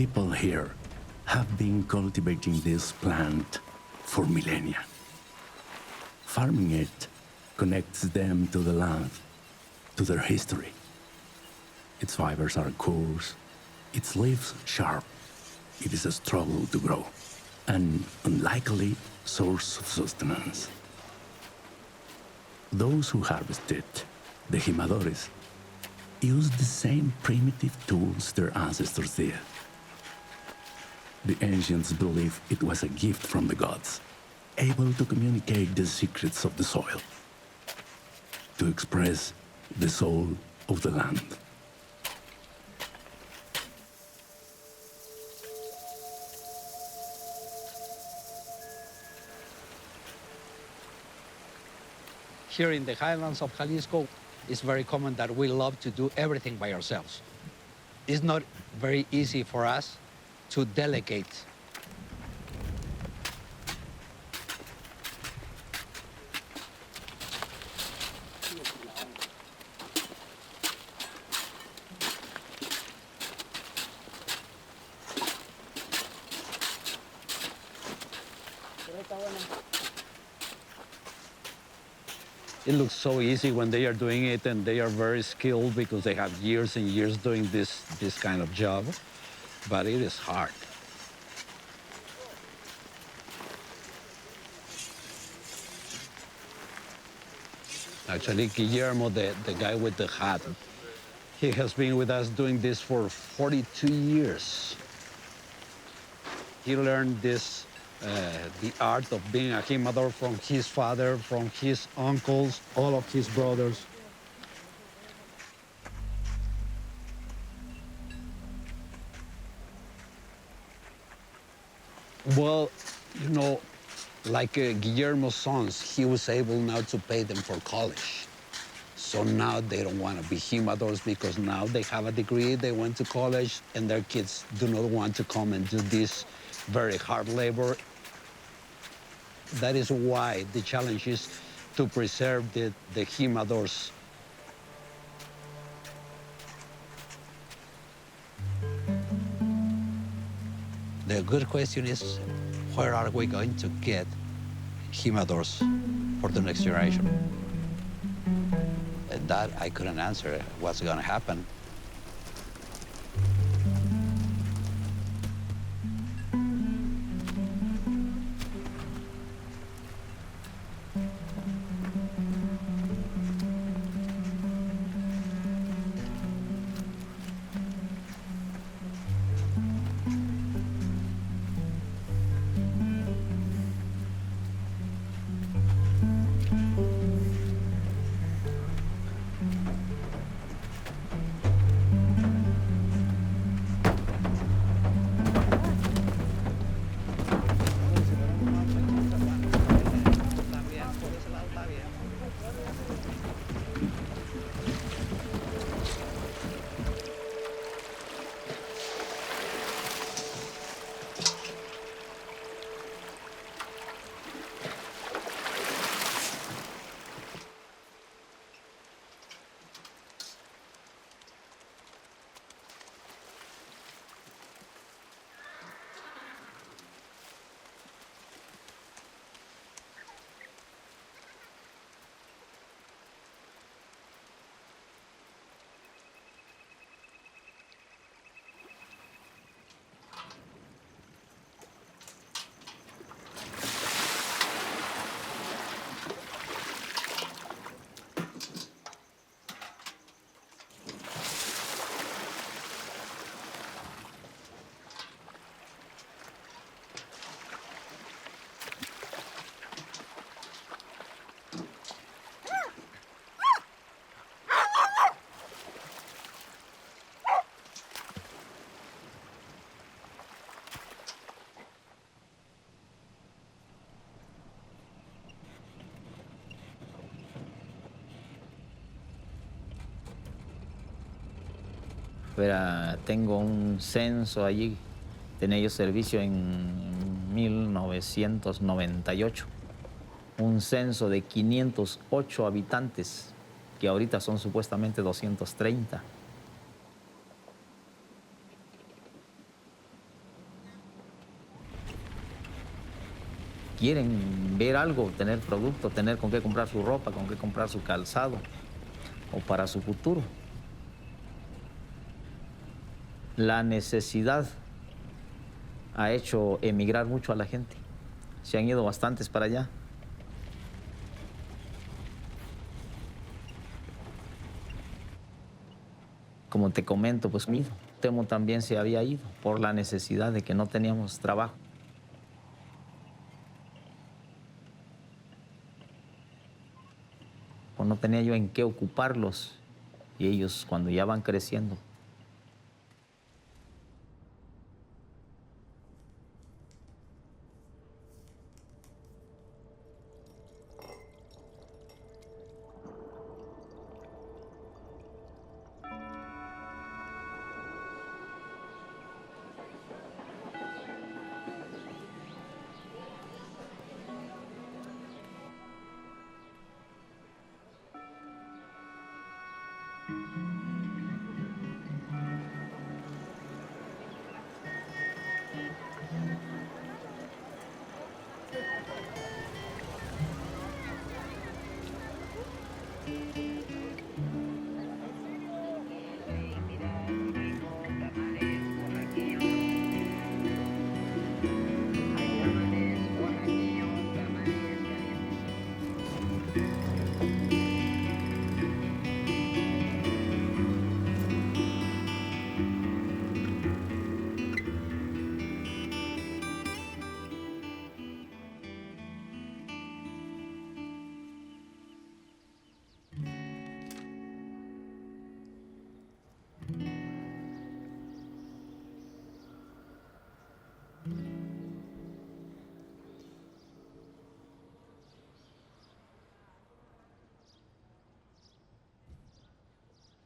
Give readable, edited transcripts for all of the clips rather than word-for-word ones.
people here have been cultivating this plant for millennia. Farming it connects them to the land, to their history. Its fibers are coarse, its leaves sharp. It is a struggle to grow, an unlikely source of sustenance. Those who harvest it, the jimadores, use the same primitive tools their ancestors did. The ancients believed it was a gift from the gods, able to communicate the secrets of the soil, to express the soul of the land. Here in the highlands of Jalisco, it's very common that we love to do everything by ourselves. It's not very easy for us to delegate. It looks so easy when they are doing it, and they are very skilled because they have years and years doing this kind of job, but it is hard. Actually, Guillermo, the guy with the hat, he has been with us doing this for 42 years. He learned this the art of being a jimador from his father, from his uncles, all of his brothers. Well, you know, like Guillermo's sons, he was able now to pay them for college. So now they don't want to be jimadors because now they have a degree, they went to college, and their kids do not want to come and do this very hard labor. That is why the challenge is to preserve the jimadors. The good question is, where are we going to get jimadors for the next generation? And that I couldn't answer what's going to happen. Tengo un censo allí, tenía yo servicio en 1998, un censo de 508 habitantes, que ahorita son supuestamente 230. quieren ver algo, tener producto, tener con qué comprar su ropa, con qué comprar su calzado o para su futuro. La necesidad ha hecho emigrar mucho a la gente. Se han ido bastantes para allá. Como te comento, pues Temo también se había ido por la necesidad de que no teníamos trabajo. O no tenía yo en qué ocuparlos y ellos cuando ya van creciendo.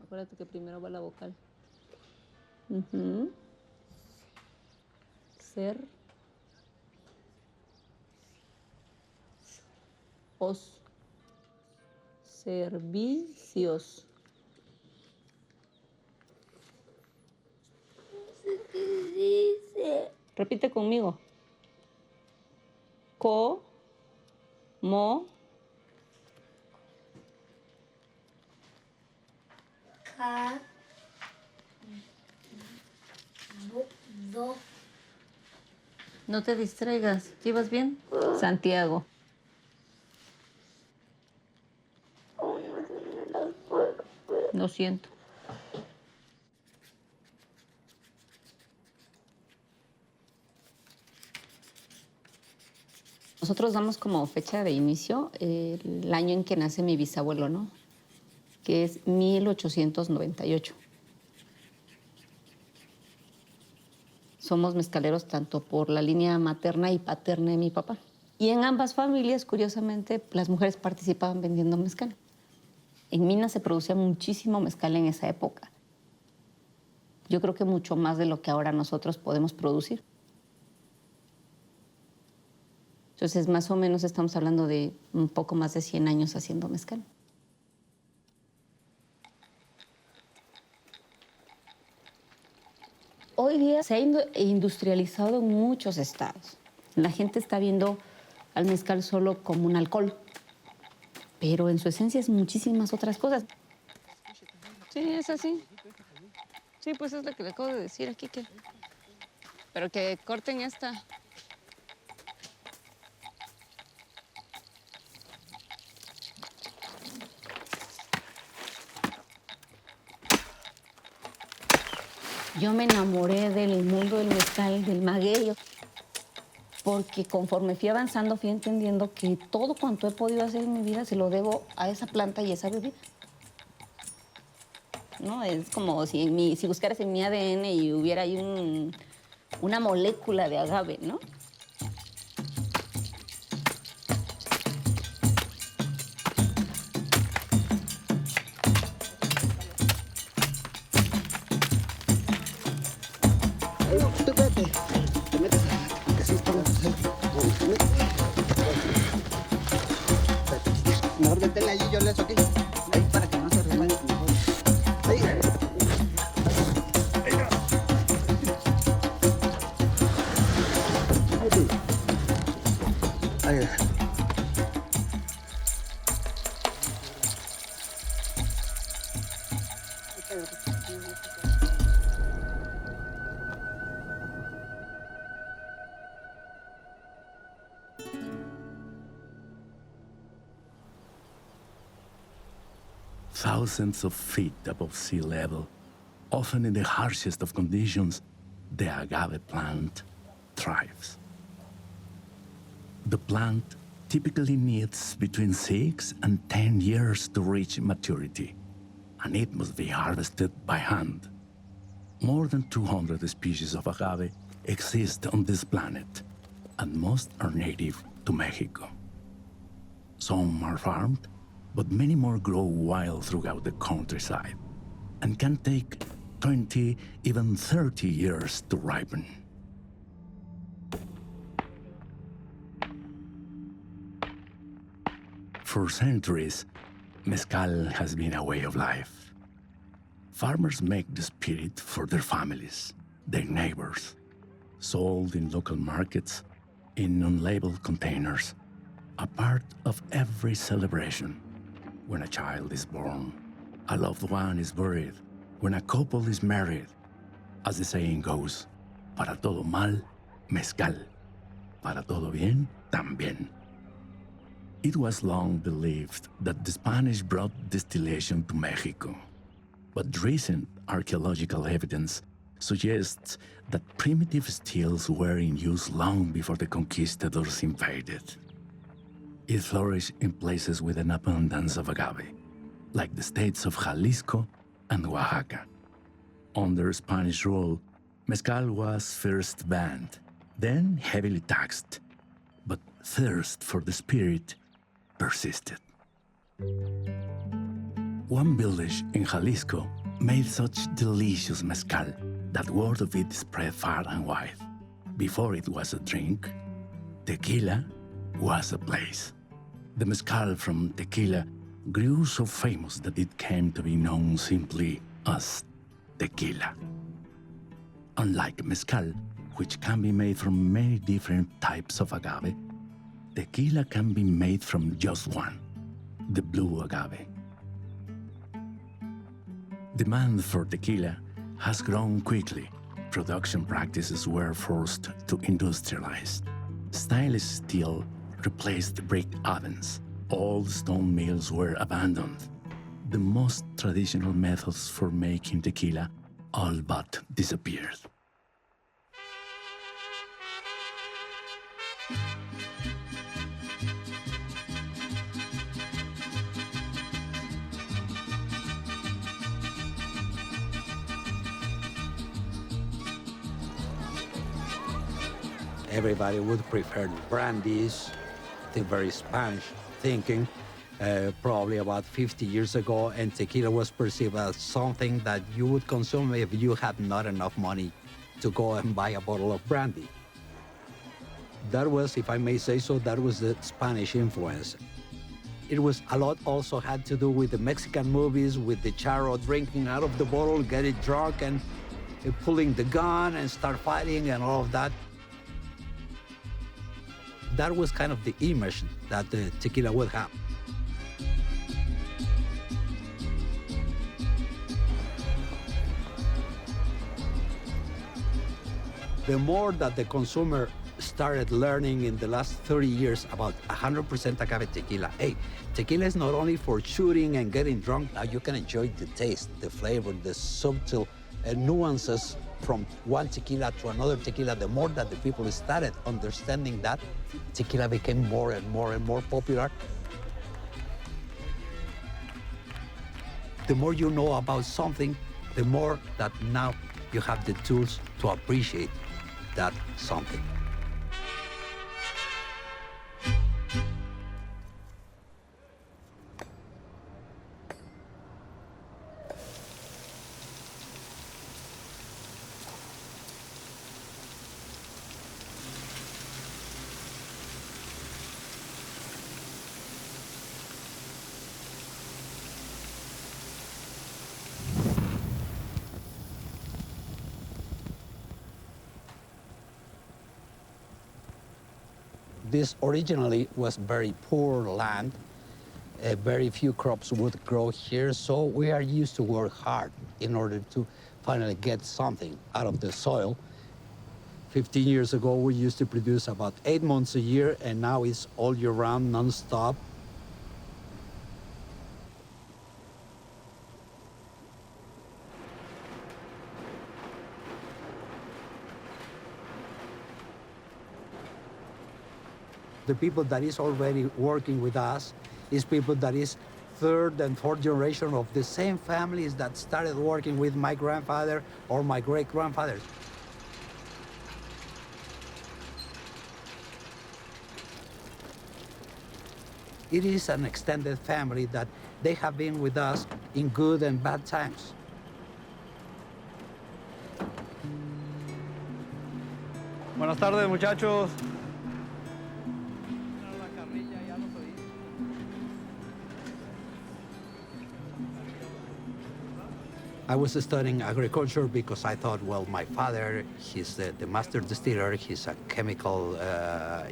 Acuérdate que primero va la vocal. Ujú. Ser. Os. Servicios. ¿Qué dice? Repite conmigo. Co. Mo. Ca. Do. No te distraigas. ¿Llevas bien? Santiago. Lo siento. Nosotros damos como fecha de inicio el año en que nace mi bisabuelo, ¿no? Que es 1898. Somos mezcaleros tanto por la línea materna y paterna de mi papá. Y en ambas familias, curiosamente, las mujeres participaban vendiendo mezcal. En Minas se producía muchísimo mezcal en esa época. Yo creo que mucho más de lo que ahora nosotros podemos producir. Entonces, más o menos estamos hablando de un poco más de 100 años haciendo mezcal. Hoy día se ha industrializado en muchos estados. La gente está viendo al mezcal solo como un alcohol, pero en su esencia es muchísimas otras cosas. Sí, es así. Sí, pues es lo que le acabo de decir aquí, que... Pero que corten esta. Yo me enamoré del mundo del mezcal, del maguey, porque conforme fui avanzando fui entendiendo que todo cuanto he podido hacer en mi vida se lo debo a esa planta y esa bebida. ¿No? Es como si buscaras en mi ADN y hubiera ahí una molécula de agave, ¿no? Mejor meterle allí, yo le eso aquí. Ahí, para que no se resbale. Ahí. Ahí. Thousands of feet above sea level, often in the harshest of conditions, the agave plant thrives. The plant typically needs between 6 and 10 years to reach maturity, and it must be harvested by hand. More than 200 species of agave exist on this planet, and most are native to Mexico. Some are farmed, but many more grow wild throughout the countryside and can take 20, even 30 years to ripen. For centuries, mezcal has been a way of life. Farmers make the spirit for their families, their neighbors, sold in local markets, in unlabeled containers, a part of every celebration. When a child is born, a loved one is buried, when a couple is married. As the saying goes, para todo mal, mezcal. Para todo bien, también. It was long believed that the Spanish brought distillation to Mexico, but recent archaeological evidence suggests that primitive stills were in use long before the conquistadors invaded. It flourished in places with an abundance of agave, like the states of Jalisco and Oaxaca. Under Spanish rule, mezcal was first banned, then heavily taxed, but thirst for the spirit persisted. One village in Jalisco made such delicious mezcal that word of it spread far and wide. Before it was a drink, tequila was a place. The mezcal from Tequila grew so famous that it came to be known simply as tequila. Unlike mezcal, which can be made from many different types of agave, tequila can be made from just one, the blue agave. Demand for tequila has grown quickly. Production practices were forced to industrialize. Stainless steel replaced brick ovens. Old stone mills were abandoned. The most traditional methods for making tequila all but disappeared. Everybody would prefer brandies, the very Spanish thinking, probably about 50 years ago, and tequila was perceived as something that you would consume if you had not enough money to go and buy a bottle of brandy. That was, if I may say so, that was the Spanish influence. It was a lot also had to do with the Mexican movies, with the charro drinking out of the bottle, getting drunk and pulling the gun and start fighting and all of that. That was kind of the image that the tequila would have. The more that the consumer started learning in the last 30 years about 100% agave tequila. Hey, tequila is not only for shooting and getting drunk. Now you can enjoy the taste, the flavor, the subtle nuances from one tequila to another tequila. The more that the people started understanding that, tequila became more and more and more popular. The more you know about something, the more that now you have the tools to appreciate that something. This originally was very poor land. Very few crops would grow here, so we are used to work hard in order to finally get something out of the soil. 15 years ago, we used to produce about 8 months a year, and now it's all year round, non-stop. The people that is already working with us is people that is third and fourth generation of the same families that started working with my grandfather or my great-grandfather. It is an extended family that they have been with us in good and bad times. Buenas tardes, muchachos. I was studying agriculture because I thought, well, my father, he's the master distiller, he's a chemical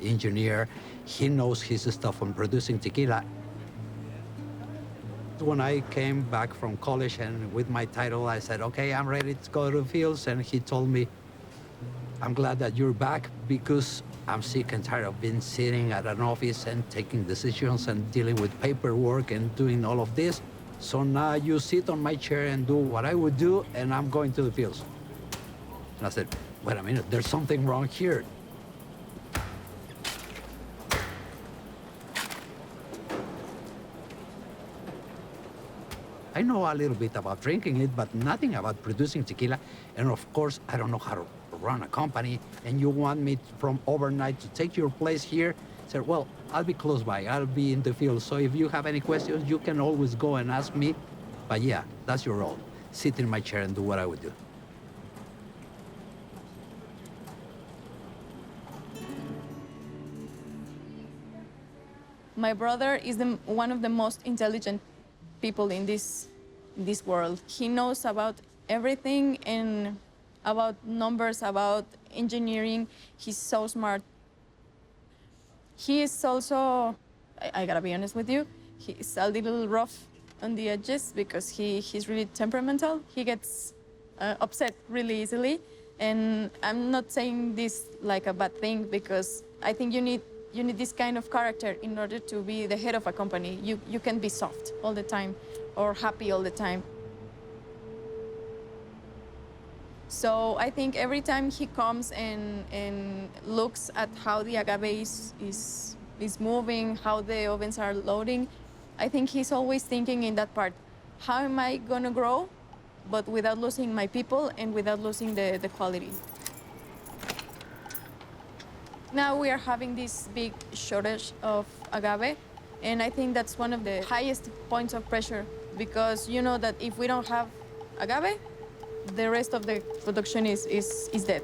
engineer, he knows his stuff on producing tequila. When I came back from college and with my title, I said, okay, I'm ready to go to the fields, and he told me, I'm glad that you're back because I'm sick and tired of being sitting at an office and taking decisions and dealing with paperwork and doing all of this. So now you sit on my chair and do what I would do, and I'm going to the fields. And I said, wait a minute, there's something wrong here. I know a little bit about drinking it, but nothing about producing tequila. And of course, I don't know how to run a company. And you want me from overnight to take your place here? I said, well, I'll be close by. I'll be in the field. So if you have any questions, you can always go and ask me. But yeah, that's your role. Sit in my chair and do what I would do. My brother is one of the most intelligent people in this world. He knows about everything and about numbers, about engineering. He's so smart. He is also, I gotta be honest with you, he's a little rough on the edges because he's really temperamental. He gets upset really easily. And I'm not saying this like a bad thing because I think you need this kind of character in order to be the head of a company. You can be soft all the time or happy all the time. So I think every time he comes and looks at how the agave is moving, how the ovens are loading, I think he's always thinking in that part, how am I gonna grow, but without losing my people and without losing the quality. Now we are having this big shortage of agave, and I think that's one of the highest points of pressure because you know that if we don't have agave, the rest of the production is dead.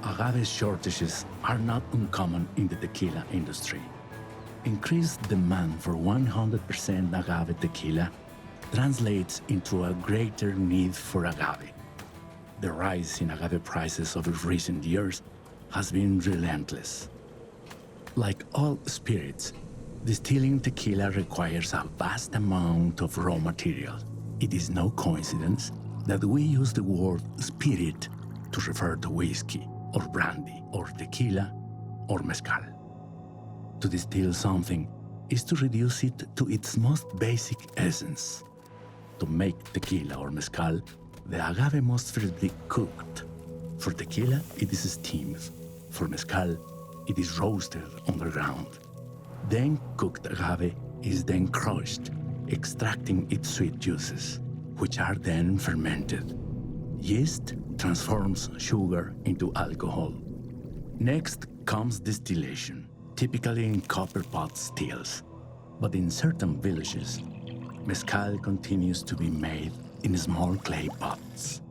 Agave shortages are not uncommon in the tequila industry. Increased demand for 100% agave tequila translates into a greater need for agave. The rise in agave prices over recent years has been relentless. Like all spirits, distilling tequila requires a vast amount of raw material. It is no coincidence that we use the word spirit to refer to whiskey, or brandy, or tequila, or mezcal. To distill something is to reduce it to its most basic essence. To make tequila or mezcal, the agave must first be cooked. For tequila, it is steamed. For mezcal, it is roasted underground. Then cooked agave is then crushed, extracting its sweet juices, which are then fermented. Yeast transforms sugar into alcohol. Next comes distillation, typically in copper pot stills. But in certain villages, mezcal continues to be made in small clay pots.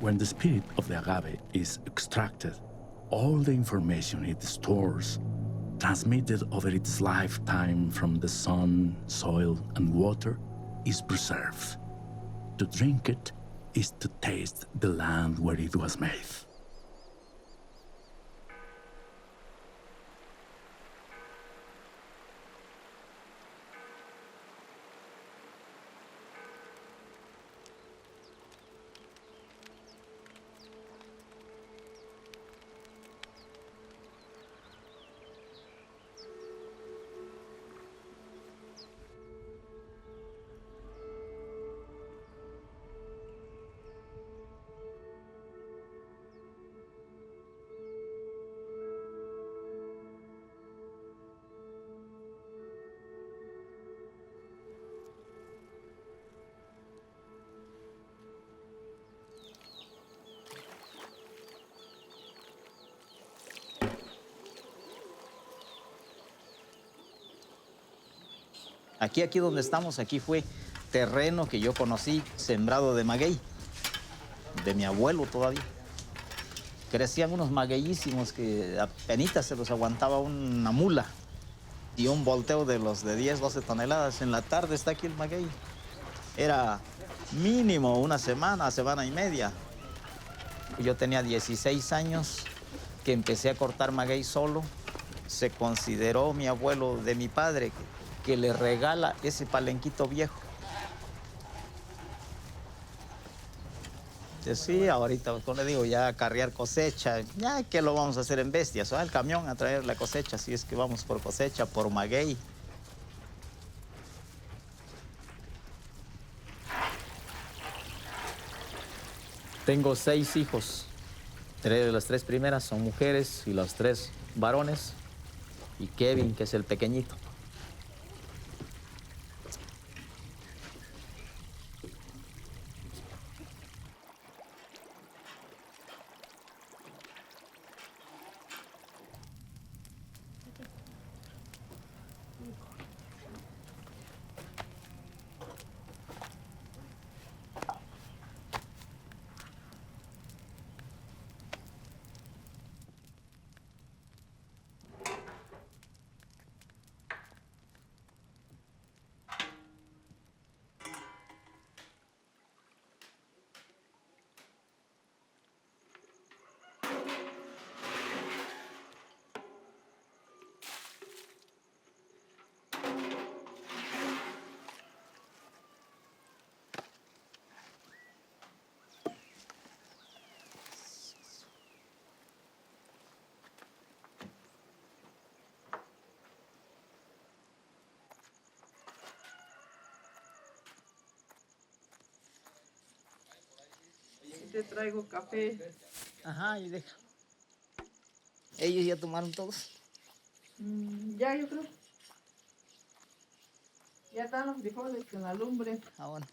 When the spirit of the agave is extracted, all the information it stores, transmitted over its lifetime from the sun, soil, and water, is preserved. To drink it is to taste the land where it was made. Aquí donde estamos, aquí fue terreno que yo conocí, sembrado de maguey, de mi abuelo todavía. Crecían unos magueyísimos que apenitas se los aguantaba una mula y un volteo de los de 10, 12 toneladas. En la tarde está aquí el maguey. Era mínimo una semana, semana y media. Yo tenía 16 años que empecé a cortar maguey solo. Se consideró mi abuelo de mi padre que le regala ese palenquito viejo. Sí, ahorita, como le digo, ya carrear cosecha, ya que lo vamos a hacer en bestias, o el camión a traer la cosecha, si es que vamos por cosecha, por maguey. Tengo 6 hijos. Las 3 primeras son mujeres y los 3 varones. Y Kevin, que es el pequeñito. Te traigo café. Ajá, y deja. ¿Ellos ya tomaron todos? Ya, yo creo. Ya están los frijoles en la lumbre. Ah, bueno.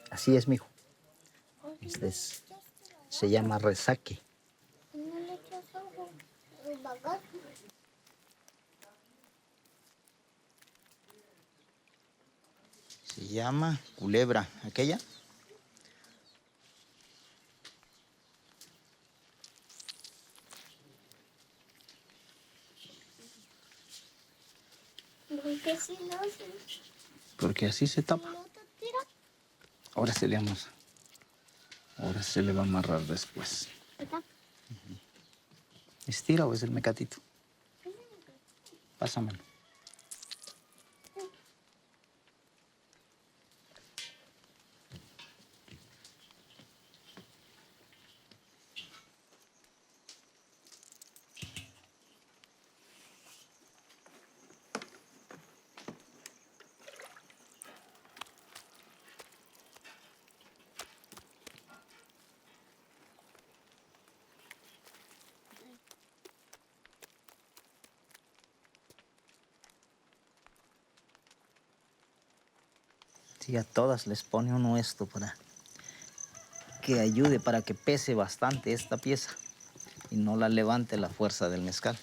Así es, mijo. Se llama resaque. Se llama culebra. ¿Aquella? Porque si no se... Porque así se tapa. ¿No te tira? Ahora se le vamos Ahora se le va a amarrar después. ¿Estira o es el mecatito? Pásamelo. Sí, a todas les pone uno esto para que ayude, para que pese bastante esta pieza y no la levante la fuerza del mezcal.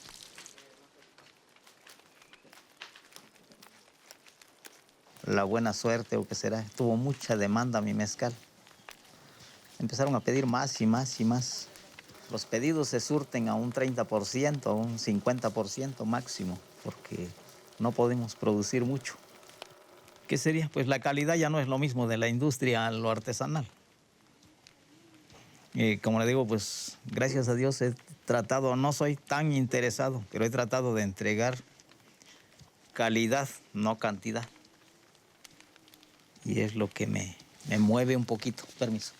La buena suerte, o qué será, tuvo mucha demanda mi mezcal. Empezaron a pedir más y más y más. Los pedidos se surten a un 30%, a un 50% máximo, porque no podemos producir mucho. ¿Qué sería? Pues la calidad ya no es lo mismo de la industria a lo artesanal. Como le digo, pues gracias a Dios he tratado, no soy tan interesado, pero he tratado de entregar calidad, no cantidad. Y es lo que me mueve un poquito. Permiso.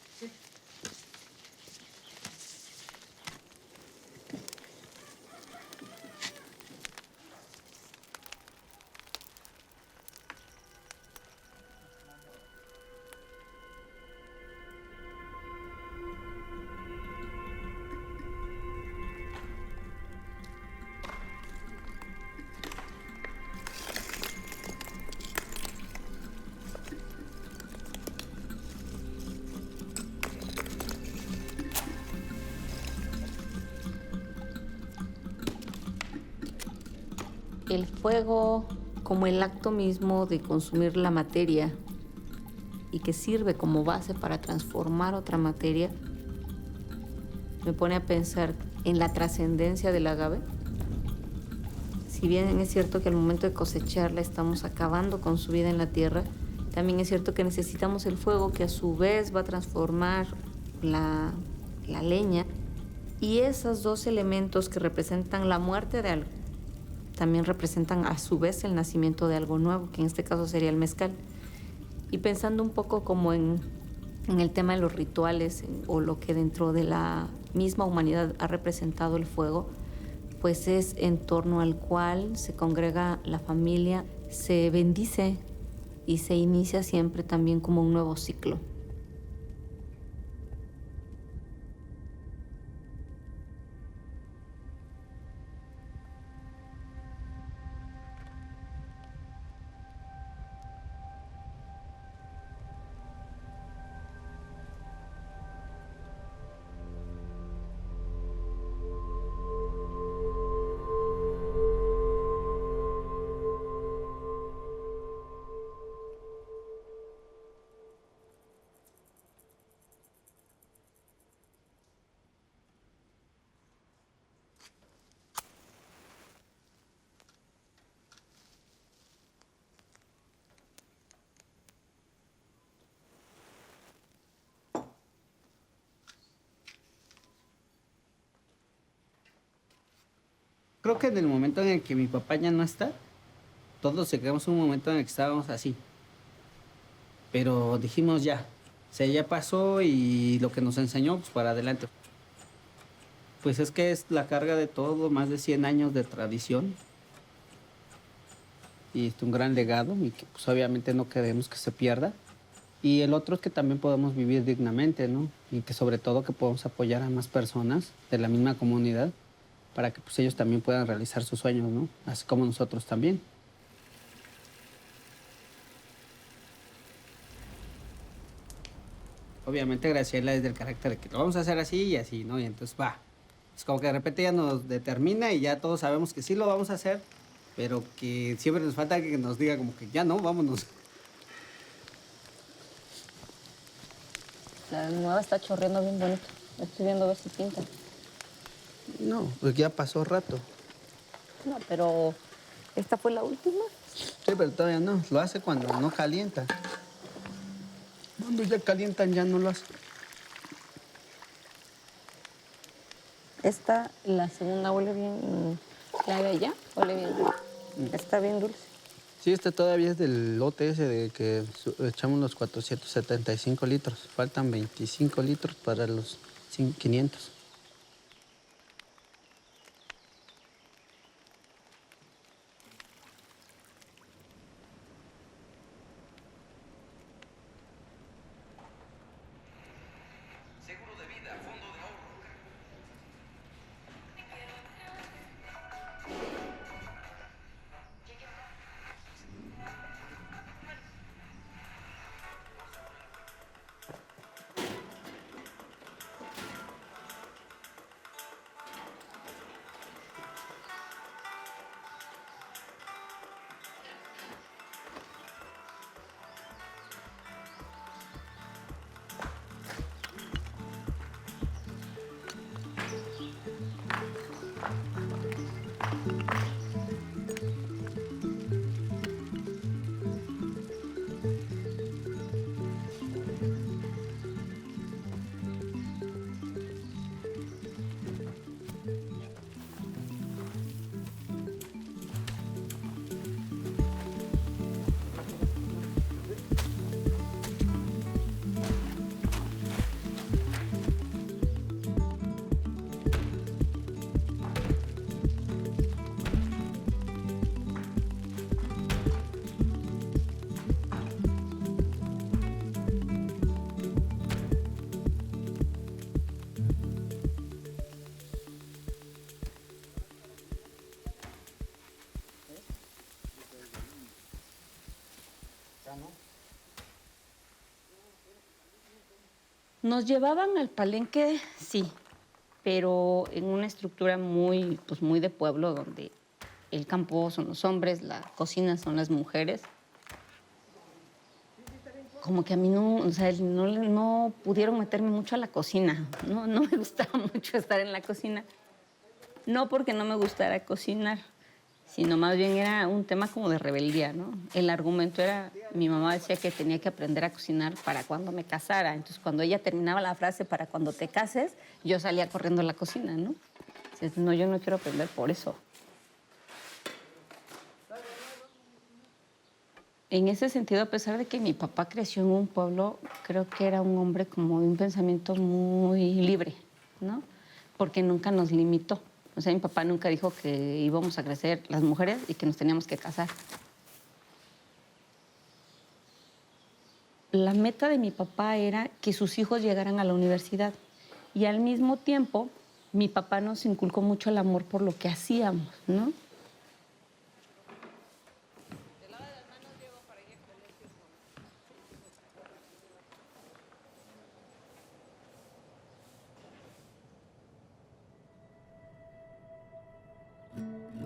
El fuego, como el acto mismo de consumir la materia y que sirve como base para transformar otra materia, me pone a pensar en la trascendencia del agave. Si bien es cierto que al momento de cosecharla estamos acabando con su vida en la tierra, también es cierto que necesitamos el fuego, que a su vez va a transformar la leña. Y esos dos elementos que representan la muerte de algo, también representan a su vez el nacimiento de algo nuevo, que en este caso sería el mezcal. Y pensando un poco como en el tema de los rituales o lo que dentro de la misma humanidad ha representado el fuego, pues es en torno al cual se congrega la familia, se bendice y se inicia siempre también como un nuevo ciclo. Creo que en el momento en el que mi papá ya no está, todos llegamos a un momento en el que estábamos así. Pero dijimos ya, o sea, ya pasó y lo que nos enseñó, pues para adelante. Pues es que es la carga de todo, más de 100 años de tradición. Y es un gran legado y que pues obviamente no queremos que se pierda. Y el otro es que también podemos vivir dignamente, ¿no? Y que sobre todo que podemos apoyar a más personas de la misma comunidad para que pues ellos también puedan realizar sus sueños, ¿no? Así como nosotros también. Obviamente Graciela es del carácter de que lo vamos a hacer así y así, ¿no? Y entonces va. Es como que de repente ya nos determina y ya todos sabemos que sí lo vamos a hacer, pero que siempre nos falta alguien que nos diga como que ya no, vámonos. La nueva está chorreando bien bonito. Estoy viendo a ver si pinta. No, pues ya pasó rato. No, pero ¿esta fue la última? Sí, pero todavía no. Lo hace cuando no calienta. Cuando ya calientan ya no lo hace. Esta, la segunda huele bien, la de allá huele bien dulce. Está bien dulce. Sí, este todavía es del lote ese de que echamos los 475 litros. Faltan 25 litros para los 500. Nos llevaban al palenque, sí, pero en una estructura muy, pues muy de pueblo, donde el campo son los hombres, la cocina son las mujeres. Como que a mí no, o sea, no pudieron meterme mucho a la cocina. No me gustaba mucho estar en la cocina. No porque no me gustara cocinar, sino más bien era un tema como de rebeldía, ¿no? El argumento era, mi mamá decía que tenía que aprender a cocinar para cuando me casara. Entonces, cuando ella terminaba la frase para cuando te cases, yo salía corriendo a la cocina, ¿no? Entonces, no, yo no quiero aprender por eso. En ese sentido, a pesar de que mi papá creció en un pueblo, creo que era un hombre como de un pensamiento muy libre, ¿no? Porque nunca nos limitó. O sea, mi papá nunca dijo que íbamos a crecer las mujeres y que nos teníamos que casar. La meta de mi papá era que sus hijos llegaran a la universidad. Y al mismo tiempo, mi papá nos inculcó mucho el amor por lo que hacíamos, ¿no?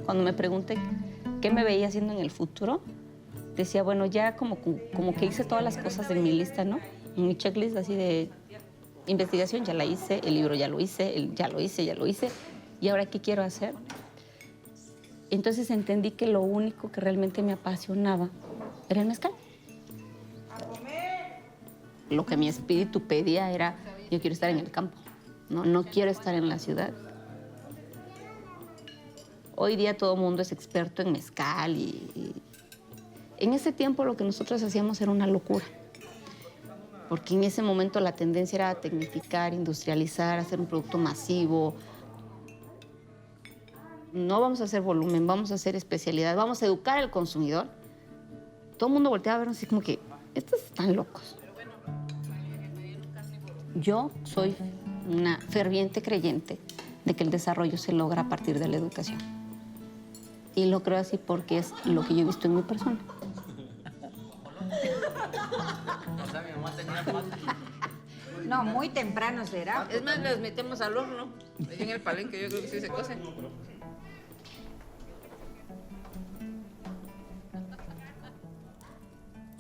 Cuando me pregunté qué me veía haciendo en el futuro, decía, bueno, ya como que hice todas las cosas de mi lista, ¿no? En mi checklist así de investigación ya la hice, el libro ya lo hice, ya lo hice. ¿Y ahora qué quiero hacer? Entonces entendí que lo único que realmente me apasionaba era el mezcal. Lo que mi espíritu pedía era, yo quiero estar en el campo, no quiero estar en la ciudad. Hoy día todo el mundo es experto en mezcal y en ese tiempo lo que nosotros hacíamos era una locura. Porque en ese momento la tendencia era tecnificar, industrializar, hacer un producto masivo. No vamos a hacer volumen, vamos a hacer especialidad, vamos a educar al consumidor. Todo el mundo volteaba a vernos así como que, estos están locos. Yo soy una ferviente creyente de que el desarrollo se logra a partir de la educación. Y lo creo así porque es lo que yo he visto en mi persona. No, muy temprano será. Es más, las metemos al horno. Ahí en el palenque yo creo que sí se cocen.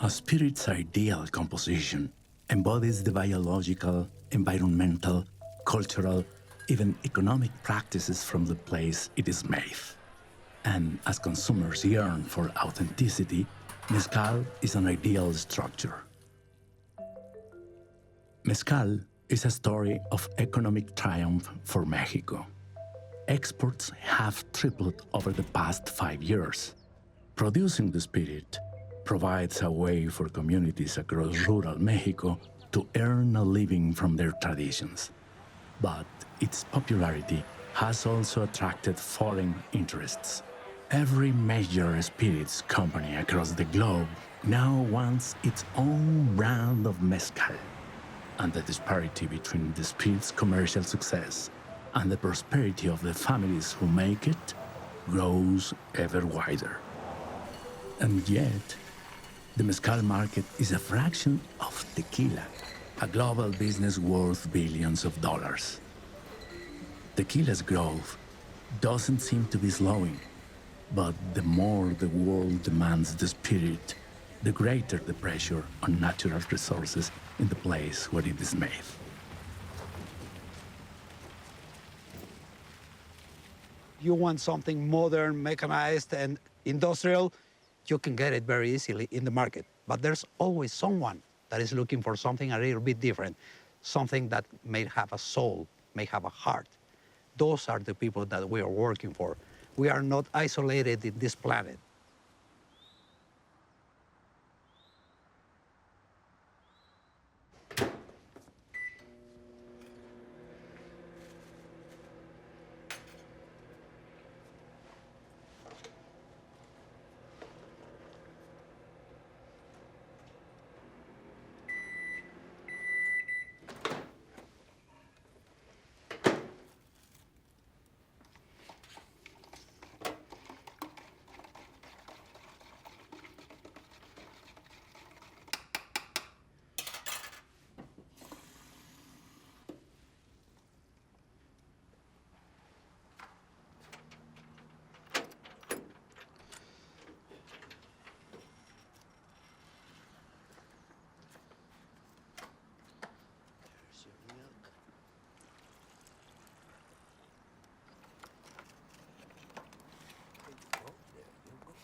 A spirit's ideal composition embodies the biological, environmental, cultural, even economic practices from the place it is made. And as consumers yearn for authenticity, mezcal is an ideal structure. Mezcal is a story of economic triumph for Mexico. exports have tripled over the past 5 years. Producing the spirit provides a way for communities across rural Mexico to earn a living from their traditions. But its popularity has also attracted foreign interests. Every major spirits company across the globe now wants its own brand of mezcal. And the disparity between the spirit's commercial success and the prosperity of the families who make it grows ever wider. And yet, the mezcal market is a fraction of tequila, a global business worth billions of dollars. Tequila's growth doesn't seem to be slowing, but the more the world demands the spirit, the greater the pressure on natural resources in the place where it is made. You want something modern, mechanized, and industrial, you can get it very easily in the market. But there's always someone that is looking for something a little bit different, something that may have a soul, may have a heart. Those are the people that we are working for. We are not isolated in this planet.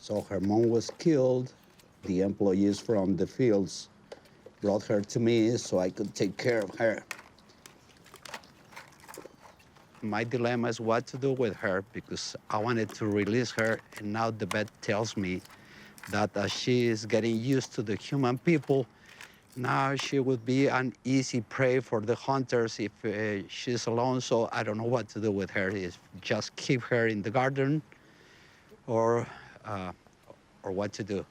So her mom was killed. The employees from the fields brought her to me so I could take care of her. My dilemma is what to do with her because I wanted to release her, and now the vet tells me that as she is getting used to the human people, now she would be an easy prey for the hunters if she's alone. So I don't know what to do with her. Is just keep her in the garden or what to do.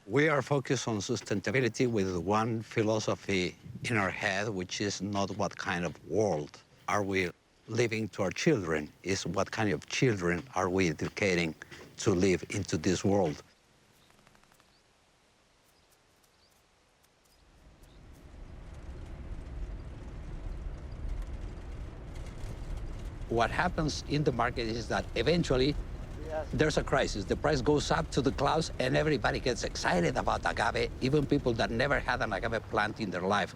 We are focused on sustainability with one philosophy in our head, which is not what kind of world are we leaving to our children, is what kind of children are we educating to live into this world. What happens in the market is that eventually there's a crisis. The price goes up to the clouds and everybody gets excited about agave, even people that never had an agave plant in their life.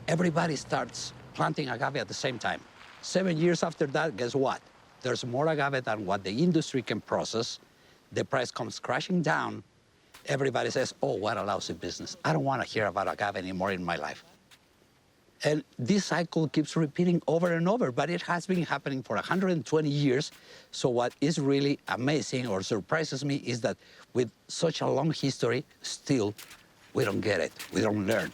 Everybody starts planting agave at the same time. 7 years after that, guess what? There's more agave than what the industry can process. The price comes crashing down. Everybody says, oh, what a lousy business. I don't want to hear about agave anymore in my life. And this cycle keeps repeating over and over, but it has been happening for 120 years. So what is really amazing or surprises me is that with such a long history, still, we don't get it. We don't learn.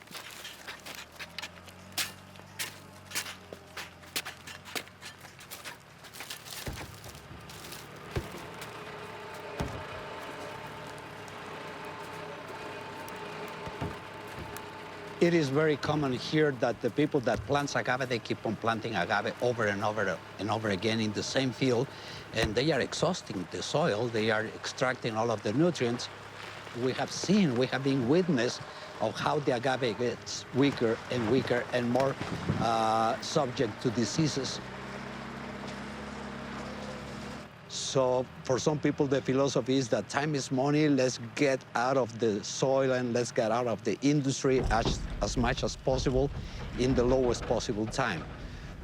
It is very common here that the people that plant agave, they keep on planting agave over and over and over again in the same field, and they are exhausting the soil. They are extracting all of the nutrients. We have been witness of how the agave gets weaker and weaker and more subject to diseases. So for some people, the philosophy is that time is money. Let's get out of the soil and let's get out of the industry as much as possible in the lowest possible time.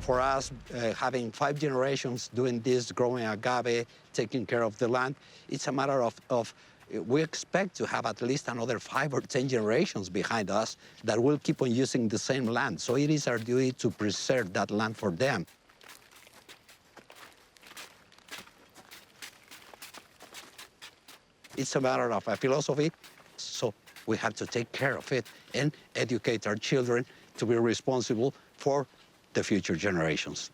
For us, having 5 generations doing this, growing agave, taking care of the land, it's a matter of We expect to have at least another 5 or 10 generations behind us that will keep on using the same land. So it is our duty to preserve that land for them. It's a matter of a philosophy, so we have to take care of it and educate our children to be responsible for the future generations.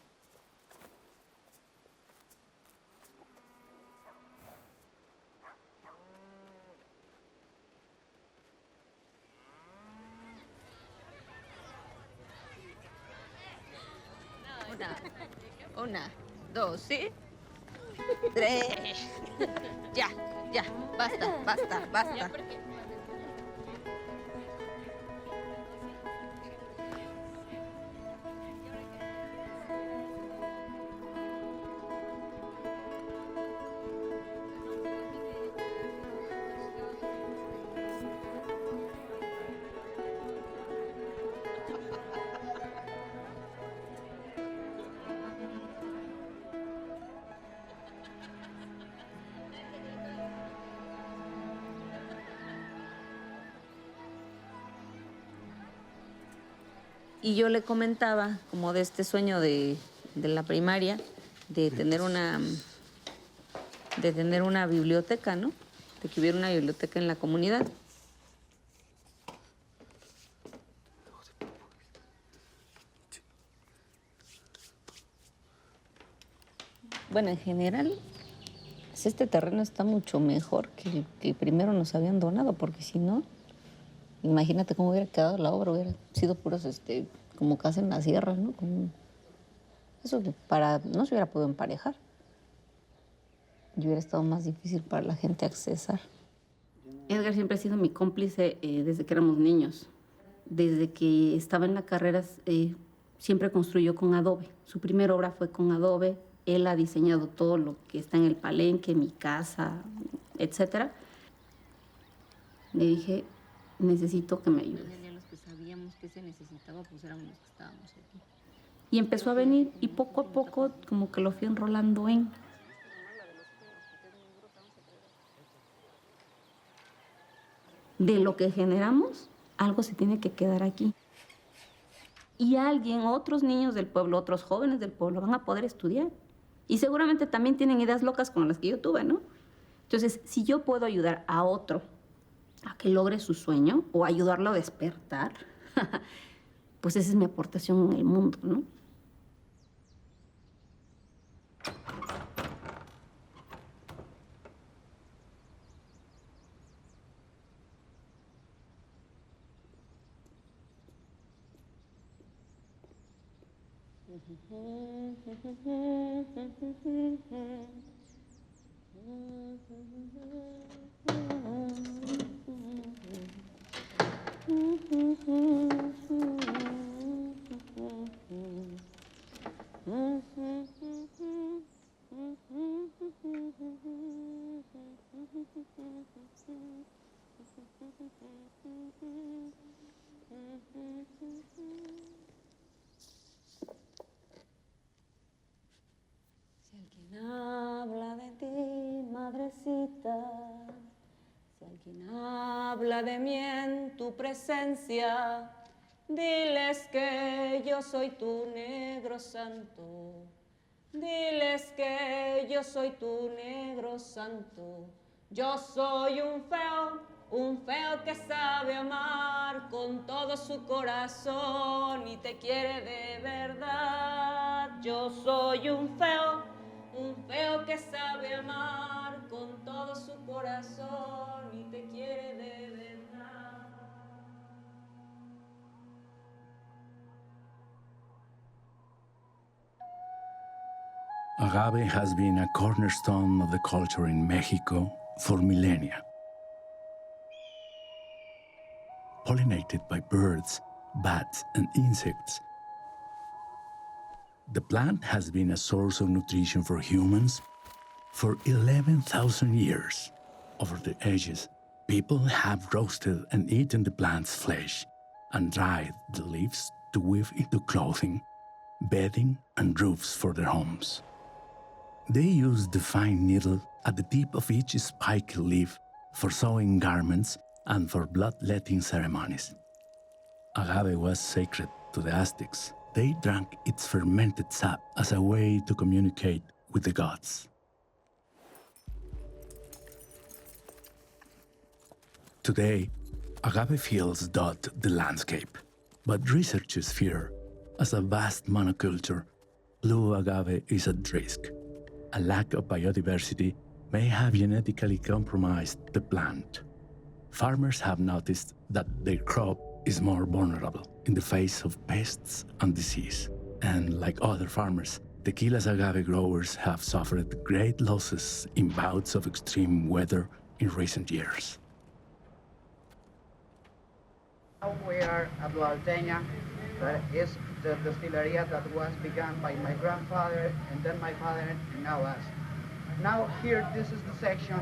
Una, dos, ¿sí? Tres. Ya, basta. Y yo le comentaba como de este sueño de la primaria, de tener una biblioteca, ¿no? De que hubiera una biblioteca en la comunidad. Bueno, en general, pues este terreno está mucho mejor que el primero nos habían donado, porque si no, imagínate cómo hubiera quedado la obra, hubiera sido puros, como casa en la sierra, ¿no? Eso no se hubiera podido emparejar. Y hubiera estado más difícil para la gente accesar. Edgar siempre ha sido mi cómplice desde que éramos niños. Desde que estaba en la carrera, siempre construyó con adobe. Su primera obra fue con adobe. Él ha diseñado todo lo que está en el palenque, mi casa, etc. Le dije, necesito que me ayudes. Los que sabíamos que se necesitaba, pues éramos los que estábamos aquí. Y empezó a venir y poco a poco como que lo fui enrolando en. De lo que generamos, algo se tiene que quedar aquí. Y alguien, otros niños del pueblo, otros jóvenes del pueblo van a poder estudiar. Y seguramente también tienen ideas locas como las que yo tuve, ¿no? Entonces, si yo puedo ayudar a otro a que logre su sueño o ayudarlo a despertar, pues esa es mi aportación en el mundo, ¿no? Si alguien habla de ti, madrecita, si alguien habla de mí en tu presencia, diles que yo soy tu negro santo. Diles que yo soy tu negro santo. Yo soy un feo que sabe amar con todo su corazón y te quiere de verdad. Yo soy un feo que sabe amar con todo su corazón y te quiere de verdad. Agave has been a cornerstone of the culture in Mexico for millennia. Pollinated by birds, bats, and insects, the plant has been a source of nutrition for humans for 11,000 years. Over the ages, people have roasted and eaten the plant's flesh and dried the leaves to weave into clothing, bedding, and roofs for their homes. They use the fine needle at the tip of each spiky leaf for sewing garments, and for bloodletting ceremonies. Agave was sacred to the Aztecs. They drank its fermented sap as a way to communicate with the gods. Today, agave fields dot the landscape, but researchers fear, as a vast monoculture, blue agave is at risk. A lack of biodiversity may have genetically compromised the plant. Farmers have noticed that their crop is more vulnerable in the face of pests and disease. And like other farmers, Tequila's agave growers have suffered great losses in bouts of extreme weather in recent years. Now we are at La Alteña. That is the distilleria that was begun by my grandfather and then my father and now us. Now here, this is the section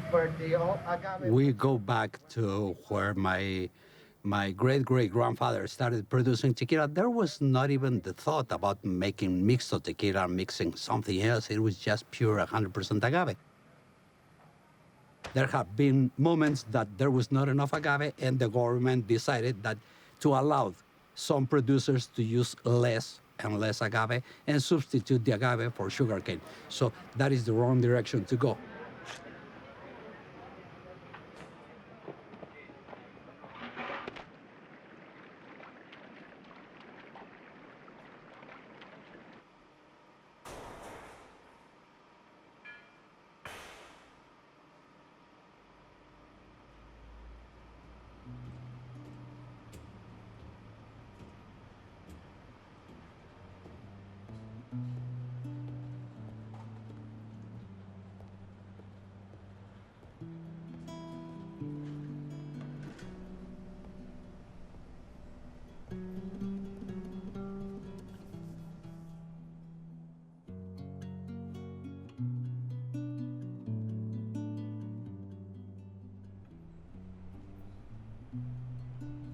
where the old agave... We go back to where my great-great-grandfather started producing tequila. There was not even the thought about making mixto tequila, mixing something else. It was just pure 100% agave. There have been moments that there was not enough agave, and the government decided that to allow some producers to use less and less agave and substitute the agave for sugarcane. So that is the wrong direction to go.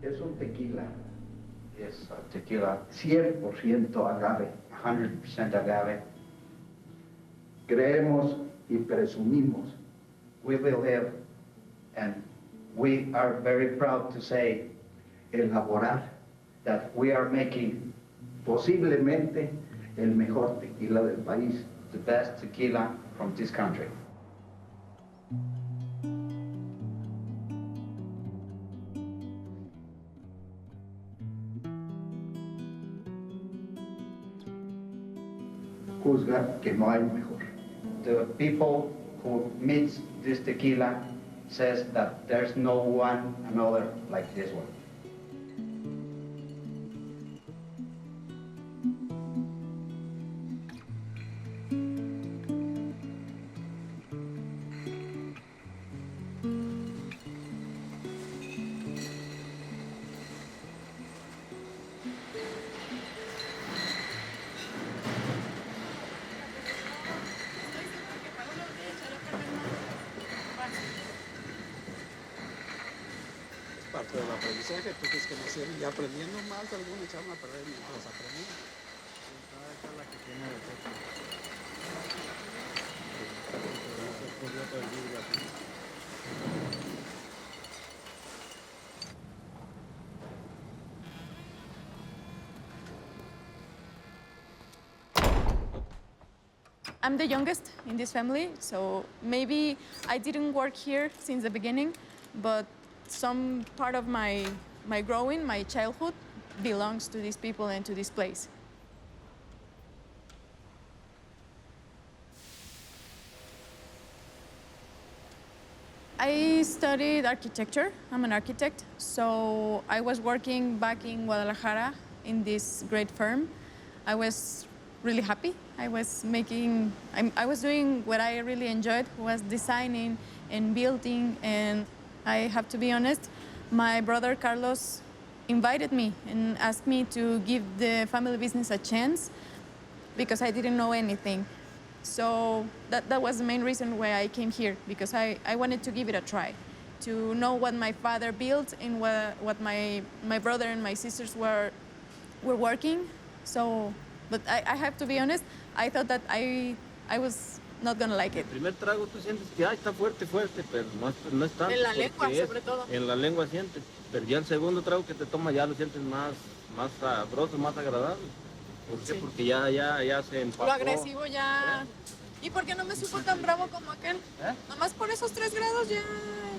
Es un tequila. Yes, tequila. 100% agave. 100% agave. Creemos y presumimos. We believe and we are very proud to say, elaborar, that we are making posiblemente el mejor tequila del país. The best tequila from this country. Juzga que no hay mejor. The people who mix this tequila says that there's no one another like this one. Parte del aprendizaje, tú tienes que nacer y aprendiendo más, algunos echaron a perder mientras aprendían. Esta es la que tiene defecto. I'm the youngest in this family, so maybe I didn't work here since the beginning, but some part of my growing, my childhood, belongs to these people and to this place. I studied architecture. I'm an architect, so I was working back in Guadalajara in this great firm. I was really happy. I was doing what I really enjoyed, was designing and building, and I have to be honest, my brother Carlos invited me and asked me to give the family business a chance because I didn't know anything. So that was the main reason why I came here, because I wanted to give it a try, to know what my father built and what my brother and my sisters were working. So, but I have to be honest, I thought that I was not gonna like it. El primer trago tú sientes que está fuerte, pero no es tanto. En la lengua, sobre todo. En la lengua sientes, pero ya el segundo trago que te tomas ya lo sientes más sabroso, más agradable. ¿Por qué? Sí. Porque ya se empapó. Lo agresivo ya... ¿Y por qué no me supo tan bravo como aquel? Nomás por esos 3 grados ya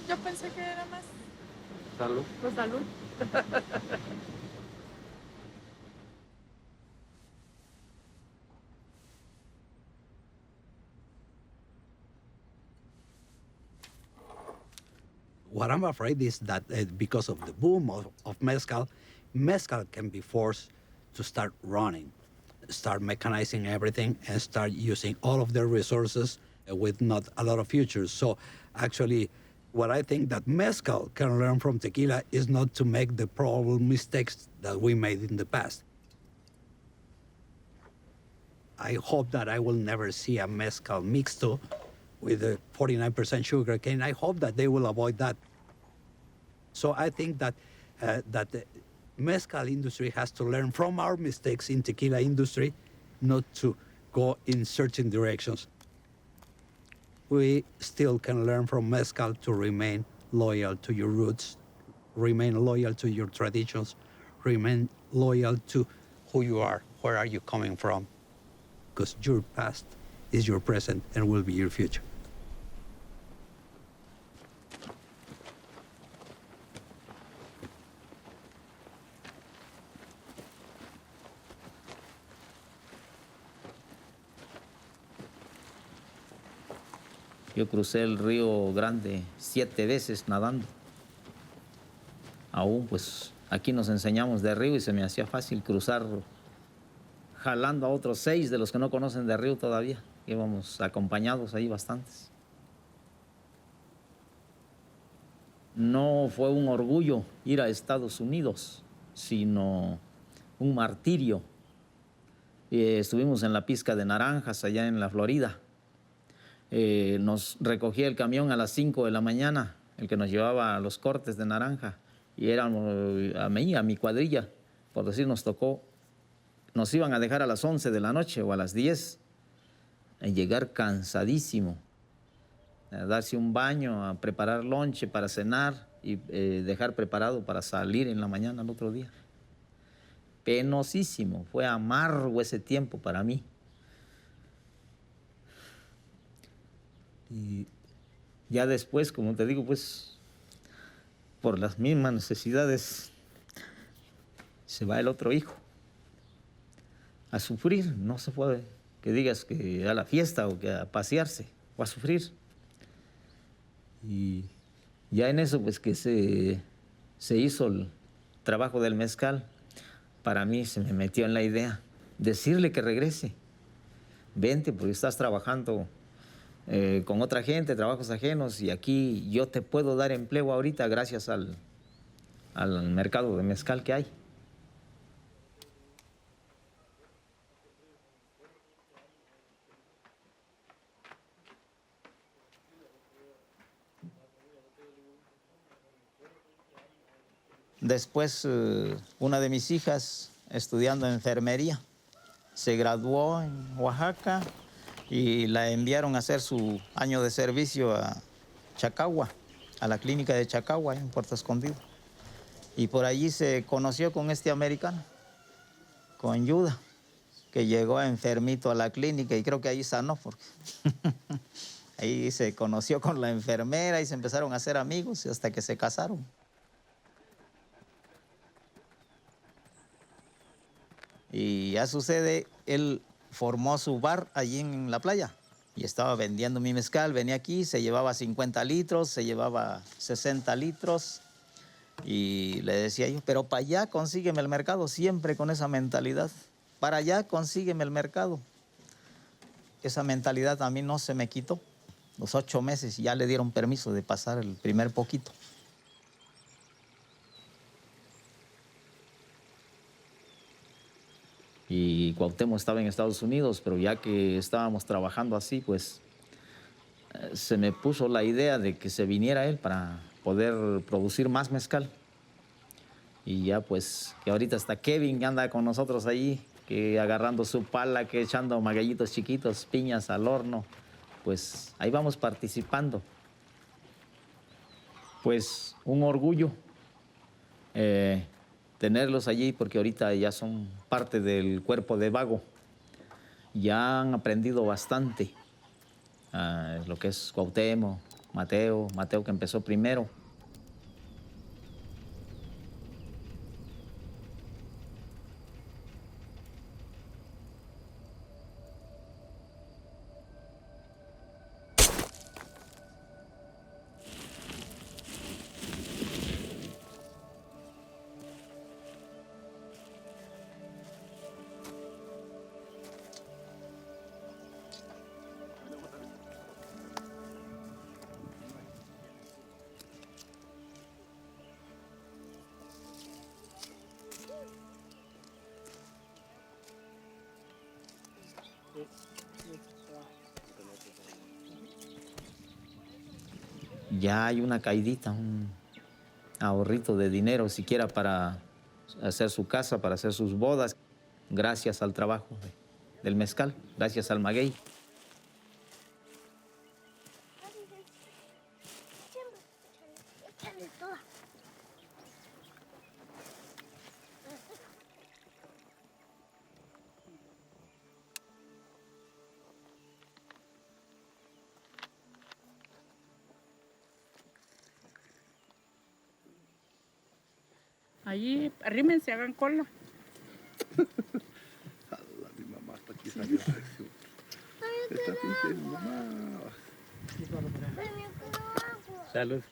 yo pensé que era más... Salud. Pues salud. What I'm afraid is that because of the boom of mezcal, mezcal can be forced to start running, start mechanizing everything, and start using all of their resources with not a lot of futures. So actually, what I think that mezcal can learn from tequila is not to make the probable mistakes that we made in the past. I hope that I will never see a mezcal mixto with a 49% sugar cane. I hope that they will avoid that. So I think that the mezcal industry has to learn from our mistakes in tequila industry, not to go in certain directions. We still can learn from mezcal to remain loyal to your roots, remain loyal to your traditions, remain loyal to who you are, where are you coming from, because your past is your present and will be your future. Yo crucé el río Grande 7 veces nadando. Aún pues aquí nos enseñamos de río y se me hacía fácil cruzar jalando a otros 6 de los que no conocen de río todavía. Íbamos acompañados ahí bastantes. No fue un orgullo ir a Estados Unidos, sino un martirio. Estuvimos en la pizca de naranjas allá en la Florida. Nos recogía el camión a las 5 de la mañana, el que nos llevaba a los cortes de naranja. Y éramos a mi cuadrilla, por decir, nos tocó. Nos iban a dejar a las 11 de la noche o a las 10, a llegar cansadísimo, a darse un baño, a preparar lonche para cenar y dejar preparado para salir en la mañana al otro día. Penosísimo, fue amargo ese tiempo para mí. Y ya después, como te digo, pues, por las mismas necesidades, se va el otro hijo a sufrir. No se puede que digas que a la fiesta o que a pasearse, o a sufrir. Y ya en eso, pues, que se hizo el trabajo del mezcal, para mí se me metió en la idea decirle que regrese. Vente, porque estás trabajando con otra gente, trabajos ajenos, y aquí yo te puedo dar empleo ahorita gracias al mercado de mezcal que hay. Después, una de mis hijas, estudiando enfermería, se graduó en Oaxaca y la enviaron a hacer su año de servicio a Chacagua, a la clínica de Chacagua, en Puerto Escondido. Y por allí se conoció con este americano, con Yuda, que llegó enfermito a la clínica y creo que ahí sanó, porque ahí se conoció con la enfermera y se empezaron a hacer amigos hasta que se casaron. Y ya sucede, él formó su bar allí en la playa y estaba vendiendo mi mezcal. Venía aquí, se llevaba 50 litros, se llevaba 60 litros y le decía yo, pero para allá consígueme el mercado, siempre con esa mentalidad. Para allá consígueme el mercado. Esa mentalidad a mí no se me quitó. Los 8 meses ya le dieron permiso de pasar el primer poquito. Y Cuauhtémoc estaba en Estados Unidos, pero ya que estábamos trabajando así, pues se me puso la idea de que se viniera él para poder producir más mezcal. Y ya pues, que ahorita está Kevin, que anda con nosotros allí, que agarrando su pala, que echando magueyitos chiquitos, piñas al horno, pues ahí vamos participando. Pues un orgullo tenerlos allí porque ahorita ya son parte del cuerpo de Vago. Ya han aprendido bastante lo que es Cuauhtémoc, Mateo que empezó primero. Ya hay una caidita, un ahorrito de dinero siquiera para hacer su casa, para hacer sus bodas, gracias al trabajo del mezcal, gracias al maguey. Allí, arrímense, hagan cola. Mi mamá está aquí salió. Esta pinche mamá. Salud.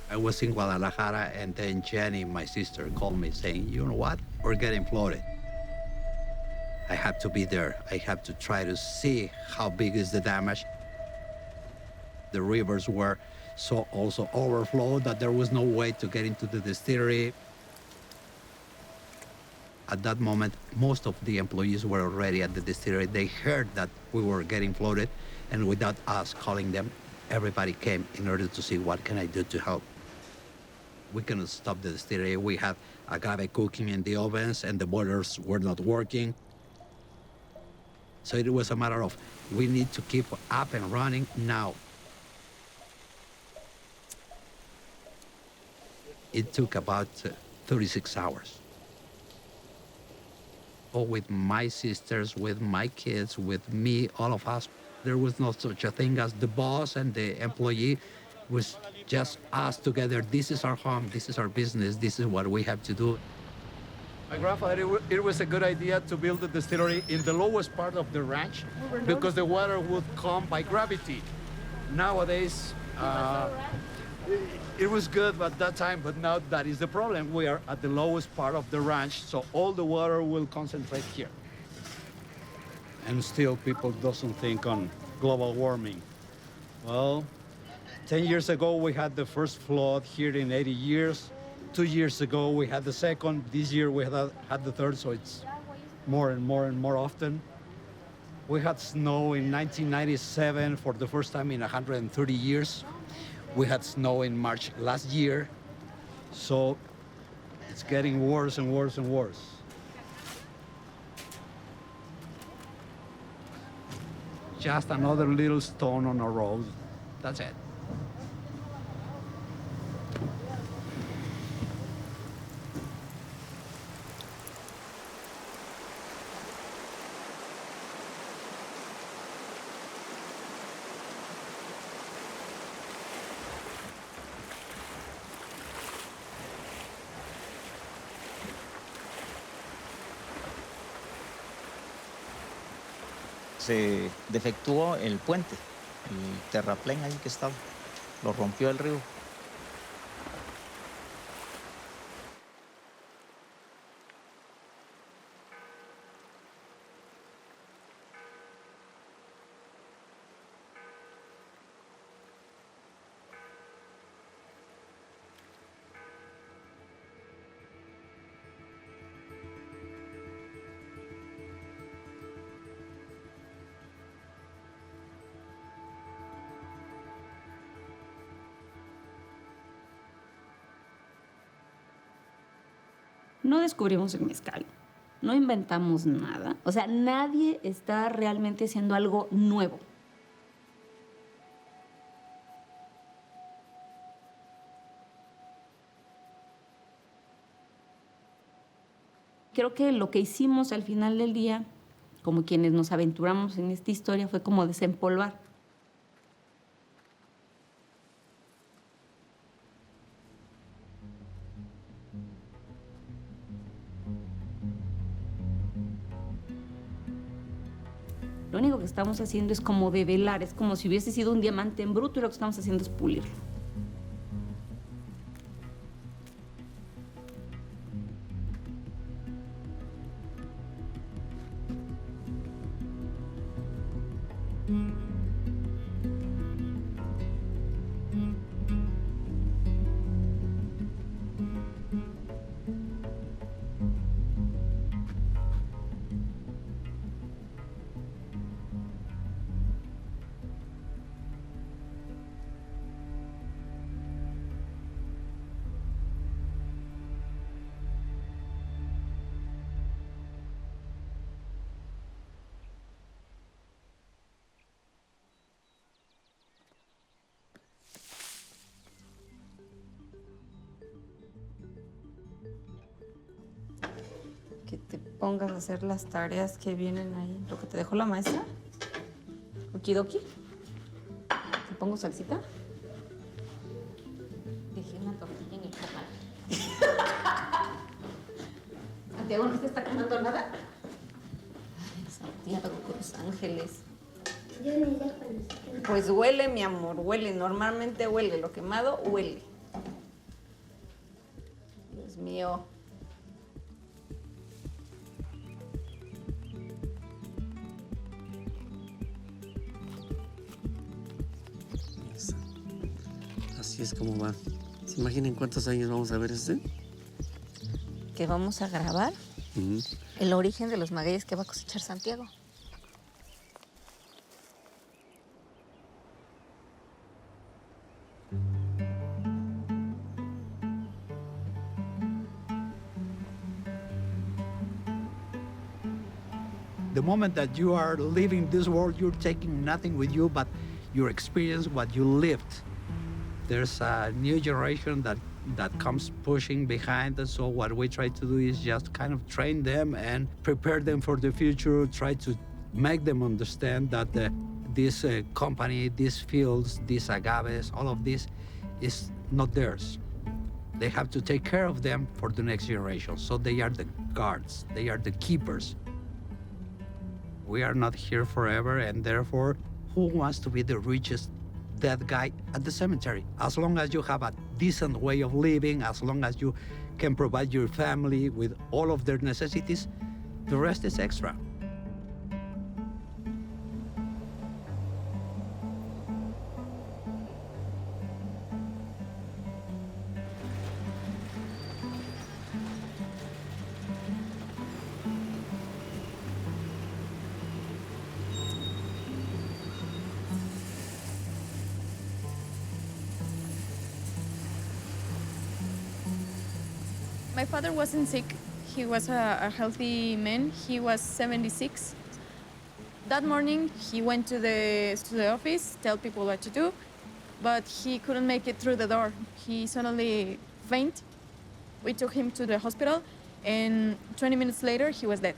I was in Guadalajara, and then Jenny, my sister, called me saying, you know what, we're getting flooded. I have to be there. I have to try to see how big is the damage. The rivers were so also overflowed that there was no way to get into the distillery. At that moment, most of the employees were already at the distillery. They heard that we were getting flooded, and without us calling them, everybody came in order to see what can I do to help. We cannot stop the distillery. We had agave cooking in the ovens, and the boilers were not working. So it was a matter of, we need to keep up and running now. It took about 36 hours. Oh, with my sisters, with my kids, with me, all of us. There was no such a thing as the boss and the employee. It was just us together. This is our home, this is our business, this is what we have to do. My grandfather, it was a good idea to build the distillery in the lowest part of the ranch because the water would come by gravity. Nowadays, it was good at that time, but now that is the problem. We are at the lowest part of the ranch, so all the water will concentrate here. And still people doesn't think on global warming. Well, 10 years ago, we had the first flood here in 80 years. 2 years ago, we had the second. This year, we had the third, so it's more and more and more often. We had snow in 1997 for the first time in 130 years. We had snow in March last year. So it's getting worse and worse and worse. Just another little stone on a road. That's it. Se defectuó el puente, el terraplén ahí que estaba, lo rompió el río. No descubrimos el mezcal, no inventamos nada. O sea, nadie está realmente haciendo algo nuevo. Creo que lo que hicimos al final del día, como quienes nos aventuramos en esta historia, fue como desempolvar. Lo único que estamos haciendo es como develar, es como si hubiese sido un diamante en bruto y lo que estamos haciendo es pulirlo. Que te pongas a hacer las tareas que vienen ahí. Lo que te dejó la maestra. Okidoki. ¿Te pongo salsita? Dejé una tortilla en el comal. Santiago no te está comiendo nada. Ay, Santiago con los ángeles. Pues huele, mi amor, huele. Normalmente huele. Lo quemado huele. Dios mío. Así es como va. ¿Se imaginen cuántos años vamos a ver este? Que vamos a grabar el origen de los magueyes que va a cosechar Santiago. The moment that you are leaving this world, you're taking nothing with you but your experience, what you lived. There's a new generation that comes pushing behind us. So what we try to do is just kind of train them and prepare them for the future, try to make them understand that this company, these fields, these agaves, all of this is not theirs. They have to take care of them for the next generation. So they are the guards, they are the keepers. We are not here forever, and therefore, who wants to be the richest dead guy at the cemetery? As long as you have a decent way of living, as long as you can provide your family with all of their necessities, the rest is extra. My father wasn't sick. He was a healthy man. He was 76. That morning, he went to the office, tell people what to do, but he couldn't make it through the door. He suddenly fainted. We took him to the hospital, and 20 minutes later, he was dead.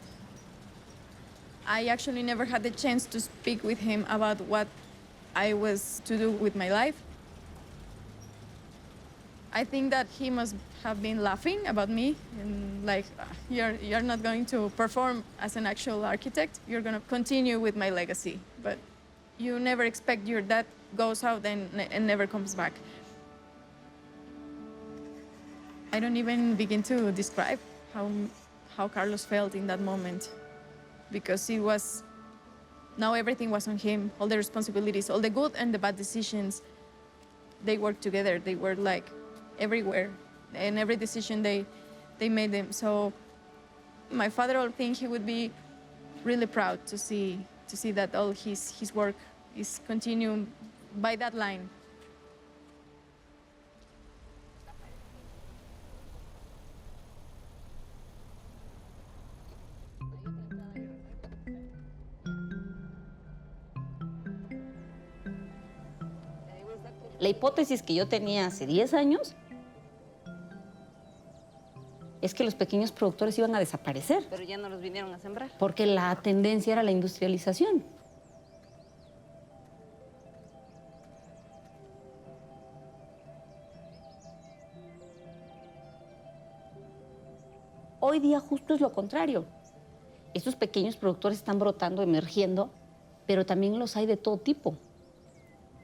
I actually never had the chance to speak with him about what I was to do with my life. I think that he must have been laughing about me and like, you're not going to perform as an actual architect, you're going to continue with my legacy. But you never expect your dad goes out and never comes back. I don't even begin to describe how Carlos felt in that moment, because it was, now everything was on him, all the responsibilities, all the good and the bad decisions, they worked together, they were like everywhere, and every decision they made them. So my father, I think he would be really proud to see that all his work is continuing by that line. La hipótesis que yo tenía hace 10 años es que los pequeños productores iban a desaparecer. Pero ya no los vinieron a sembrar. Porque la tendencia era la industrialización. Hoy día justo es lo contrario. Estos pequeños productores están brotando, emergiendo, pero también los hay de todo tipo,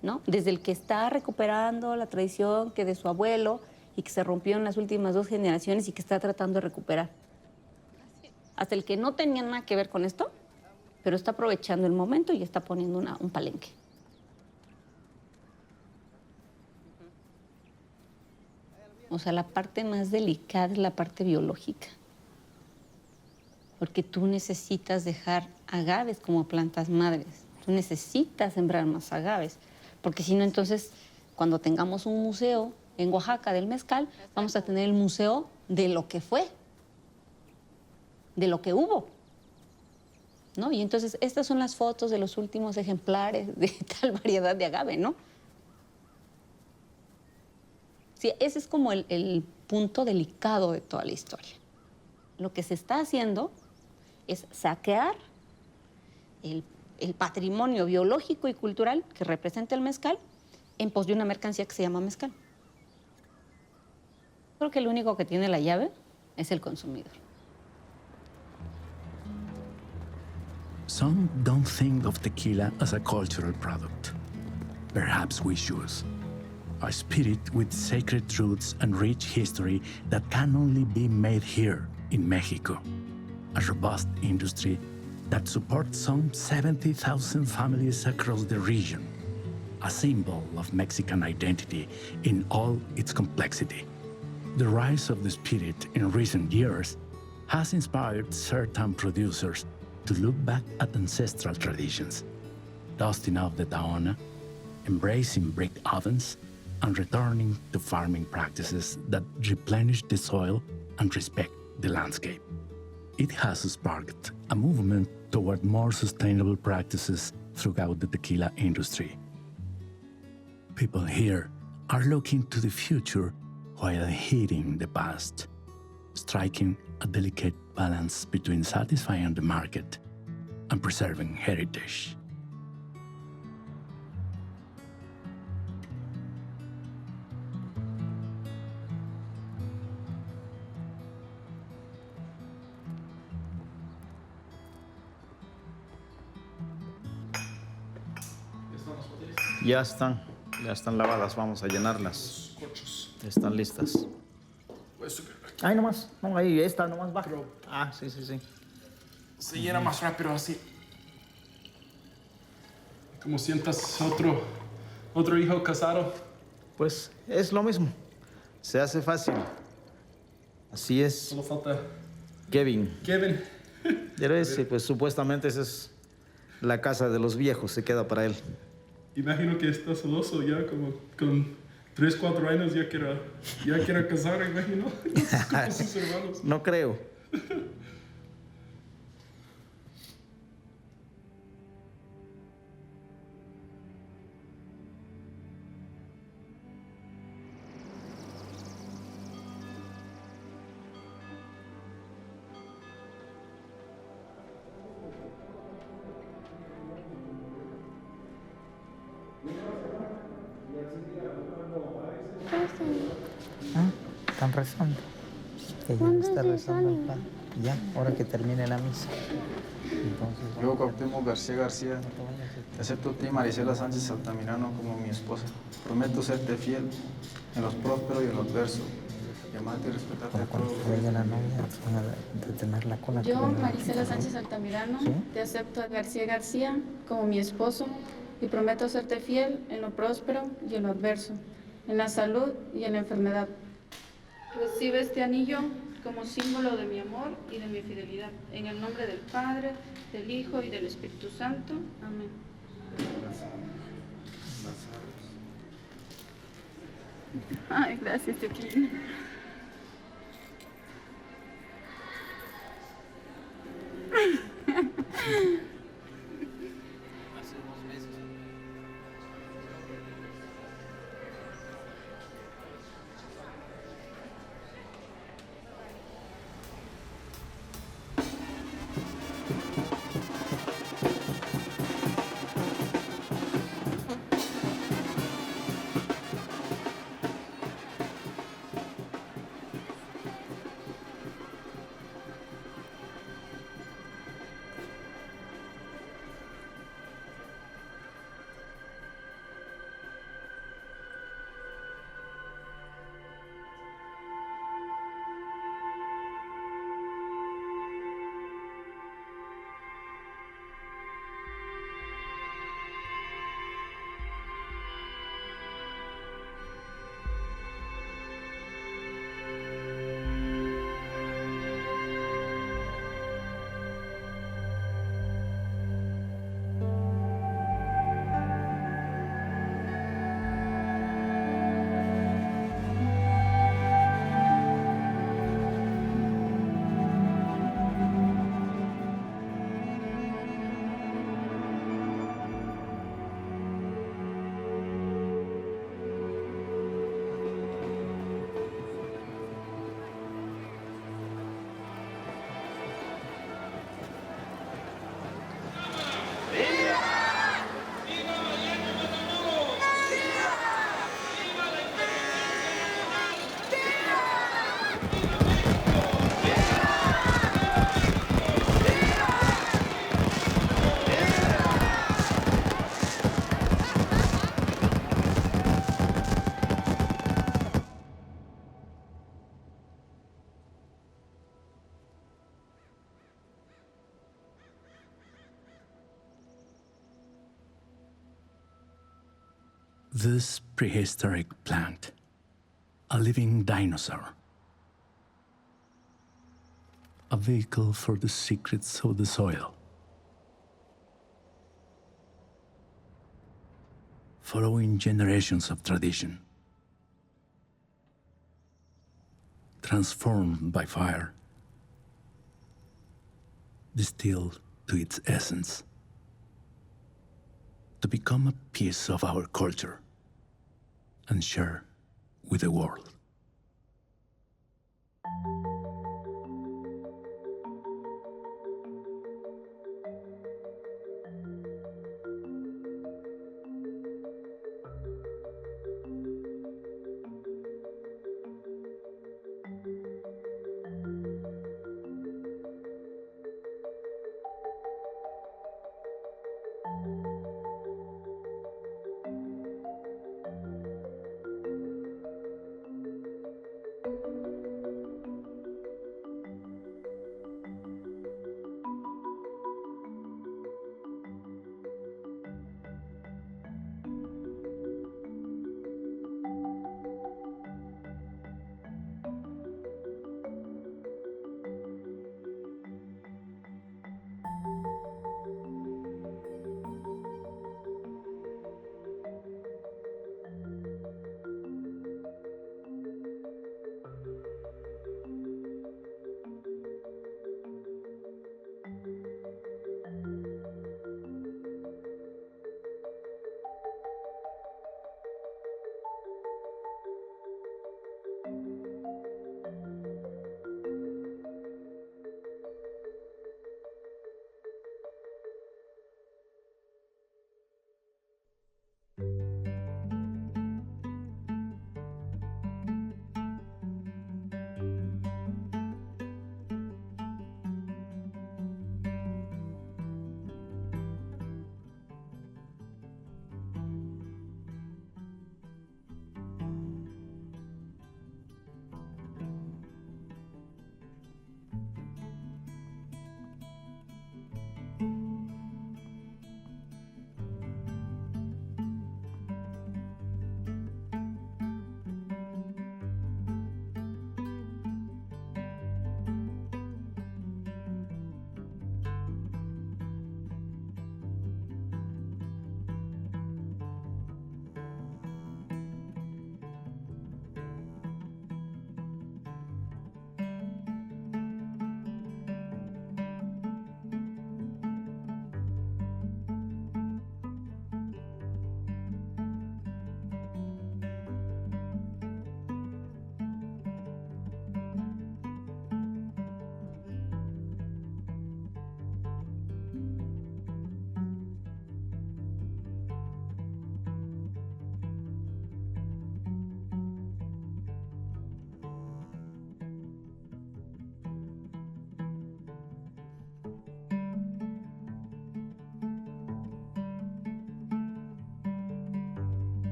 ¿no? Desde el que está recuperando la tradición que de su abuelo y que se rompió en las últimas 2 generaciones y que está tratando de recuperar. Hasta el que no tenía nada que ver con esto, pero está aprovechando el momento y está poniendo un palenque. O sea, la parte más delicada es la parte biológica. Porque tú necesitas dejar agaves como plantas madres. Tú necesitas sembrar más agaves. Porque si no, entonces, cuando tengamos un museo en Oaxaca del mezcal, vamos a tener el museo de lo que fue, de lo que hubo, ¿no? Y entonces, estas son las fotos de los últimos ejemplares de tal variedad de agave, ¿no? Sí, ese es como el punto delicado de toda la historia. Lo que se está haciendo es saquear el patrimonio biológico y cultural que representa el mezcal en pos de una mercancía que se llama mezcal. Creo que el único que tiene la llave es el consumidor. Some don't think of tequila as a cultural product. Perhaps we should. A spirit with sacred roots and rich history that can only be made here in Mexico. A robust industry that supports some 70,000 families across the region. A symbol of Mexican identity in all its complexity. The rise of the spirit in recent years has inspired certain producers to look back at ancestral traditions, dusting off the Taona, embracing brick ovens, and returning to farming practices that replenish the soil and respect the landscape. It has sparked a movement toward more sustainable practices throughout the tequila industry. People here are looking to the future while heeding the past, striking a delicate balance between satisfying the market and preserving heritage. Ya están lavadas, vamos a llenarlas. Están listas. Ahí nomás, no, ahí esta nomás va. Ah, sí. Se llena más rápido así. Como sientas otro hijo casado. Pues es lo mismo. Se hace fácil. Así es. Solo falta Kevin. Pero ese, pues supuestamente esa es la casa de los viejos, se queda para él. Imagino que estás celoso ya como con 3, 4 años ya quiera casar, imagino. Como sus hermanos. No creo. Están rezando. Que ya está rezando el padre. Ya, ahora que termine la misa. Entonces, Yo, Cuauhtémoc García, te acepto a ti, Graciela Sánchez Altamirano, como mi esposa. Prometo serte fiel en los prósperos y en los adversos. Y amarte y respetarte a todos. cuando llegue la novia, van a detener la cola. Yo, Graciela Sánchez Altamirano, te acepto a García como mi esposo y prometo serte fiel en lo próspero y en lo adverso, en la salud y en la enfermedad. Recibe este anillo como símbolo de mi amor y de mi fidelidad. En el nombre del Padre, del Hijo y del Espíritu Santo. Amén. Ay, gracias, Tequila. This prehistoric plant, a living dinosaur, a vehicle for the secrets of the soil, following generations of tradition, transformed by fire, distilled to its essence, to become a piece of our culture and share with the world.